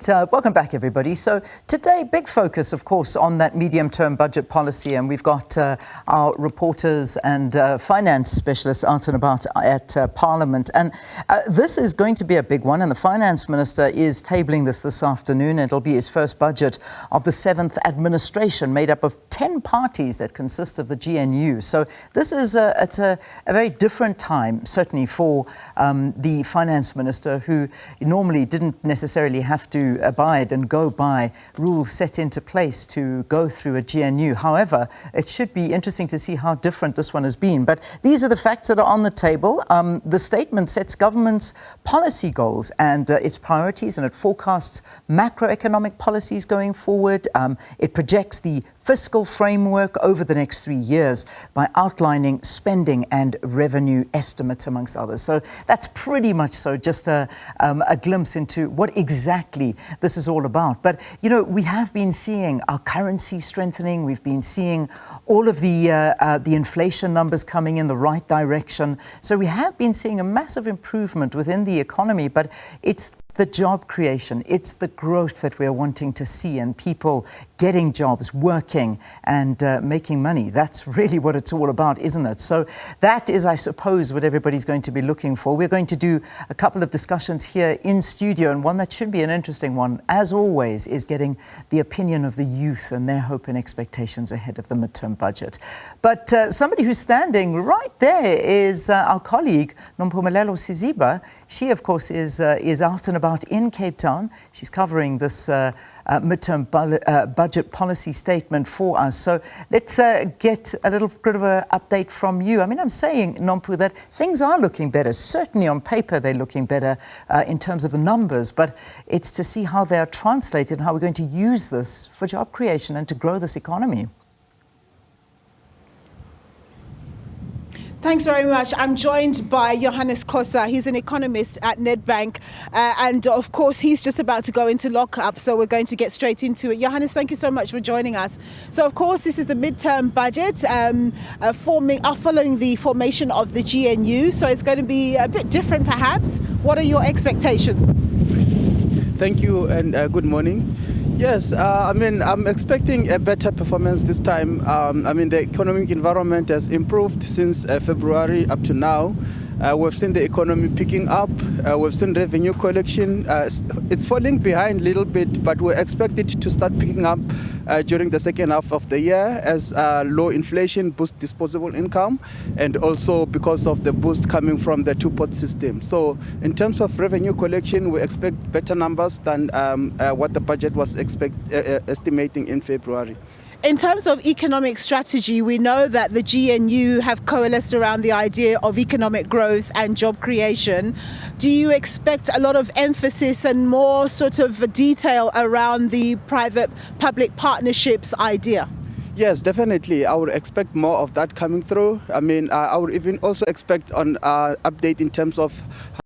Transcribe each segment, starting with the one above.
welcome back, everybody. So today, big focus, of course, on that medium-term budget policy, and we've got our reporters and finance specialists out and about at Parliament. And this is going to be a big one, and the Finance Minister is tabling this afternoon. It'll be his first budget of the 7th administration, made up of 10 parties that consist of the GNU. So this is at a very different time, certainly for the Finance Minister, who normally didn't necessarily have to abide and go by rules set into place to go through a GNU. However, it should be interesting to see how different this one has been. But these are the facts that are on the table. The statement sets government's policy goals and its priorities, and it forecasts macroeconomic policies going forward. It projects the fiscal framework over the next 3 years by outlining spending and revenue estimates, amongst others. So that's pretty much so just a glimpse into what exactly this is all about. But, you know, we have been seeing our currency strengthening. We've been seeing all of the inflation numbers coming in the right direction. So we have been seeing a massive improvement within the economy, but it's the job creation, it's the growth that we're wanting to see, and people getting jobs, working and making money. That's really what it's all about, isn't it? So that is, I suppose, what everybody's going to be looking for. We're going to do a couple of discussions here in studio, and one that should be an interesting one, as always, is getting the opinion of the youth and their hope and expectations ahead of the midterm budget. But somebody who's standing right there is our colleague, Nompumelelo Siziba. She, of course, is out and about in Cape Town. She's covering this midterm budget policy statement for us. So let's get a little bit of an update from you. I mean, I'm saying, Nompu, that things are looking better. Certainly on paper, they're looking better in terms of the numbers, but it's to see how they are translated and how we're going to use this for job creation and to grow this economy. Thanks very much. I'm joined by Johannes Khosa. He's an economist at Nedbank. And of course, he's just about to go into lockup. So we're going to get straight into it. Johannes, thank you so much for joining us. So, of course, this is the midterm budget following the formation of the GNU. So it's going to be a bit different, perhaps. What are your expectations? Thank you and good morning. Yes, I'm expecting a better performance this time. The economic environment has improved since February up to now. We've seen the economy picking up. We've seen revenue collection. It's falling behind a little bit, but we expect it to start picking up during the second half of the year as low inflation boosts disposable income, and also because of the boost coming from the two-pot system. So in terms of revenue collection, we expect better numbers than what the budget was estimating in February. In terms of economic strategy, we know that the GNU have coalesced around the idea of economic growth and job creation. Do you expect a lot of emphasis and more sort of detail around the private-public partnerships idea? Yes, definitely. I would expect more of that coming through. I would even also expect an update in terms of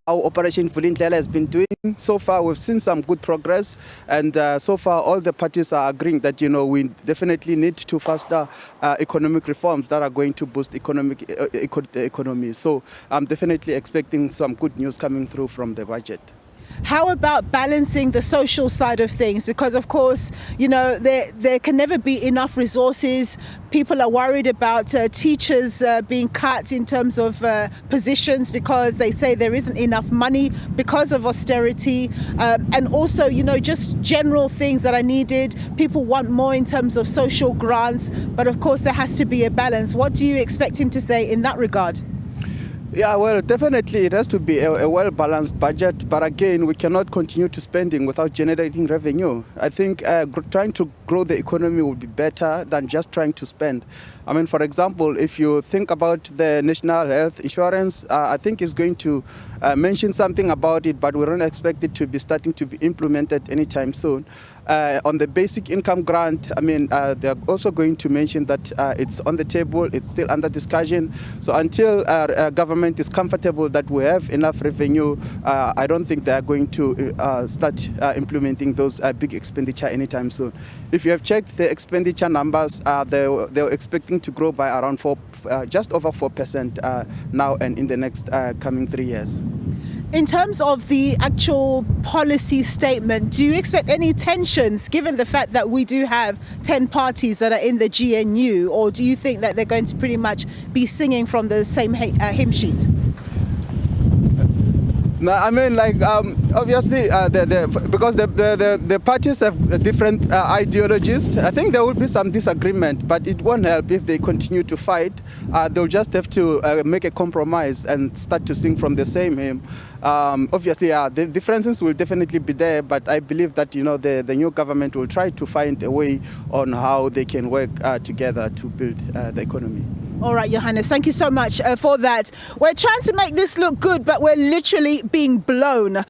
how Operation Vulindlela has been doing. So far, we've seen some good progress, and so far, all the parties are agreeing that we definitely need to foster economic reforms that are going to boost the economy. So I'm definitely expecting some good news coming through from the budget. How about balancing the social side of things? Because, of course, there can never be enough resources. People are worried about teachers being cut in terms of positions because they say there isn't enough money because of austerity. And also, just general things that are needed. People want more in terms of social grants. But, of course, there has to be a balance. What do you expect him to say in that regard? Yeah, well, definitely it has to be a well-balanced budget. But again, we cannot continue to spending without generating revenue. I think trying to grow the economy would be better than just trying to spend. For example, if you think about the National Health Insurance, I think it's going to mention something about it, but we don't expect it to be starting to be implemented anytime soon. On the basic income grant, they're also going to mention that it's on the table, it's still under discussion. So until our government is comfortable that we have enough revenue, I don't think they're going to start implementing those big expenditure anytime soon. If you have checked the expenditure numbers, they're expecting to grow by around just over 4% now and in the next coming 3 years. In terms of the actual policy statement, do you expect any tensions given the fact that we do have 10 parties that are in the GNU, or do you think that they're going to pretty much be singing from the same hymn sheet? No, I mean, like, obviously, because the parties have different ideologies. I think there will be some disagreement, but it won't help if they continue to fight. They'll just have to make a compromise and start to sing from the same hymn. Obviously, the differences will definitely be there, but I believe that, you know, the new government will try to find a way on how they can work together to build the economy. All right, Johannes, thank you so much for that. We're trying to make this look good, but we're literally being blown.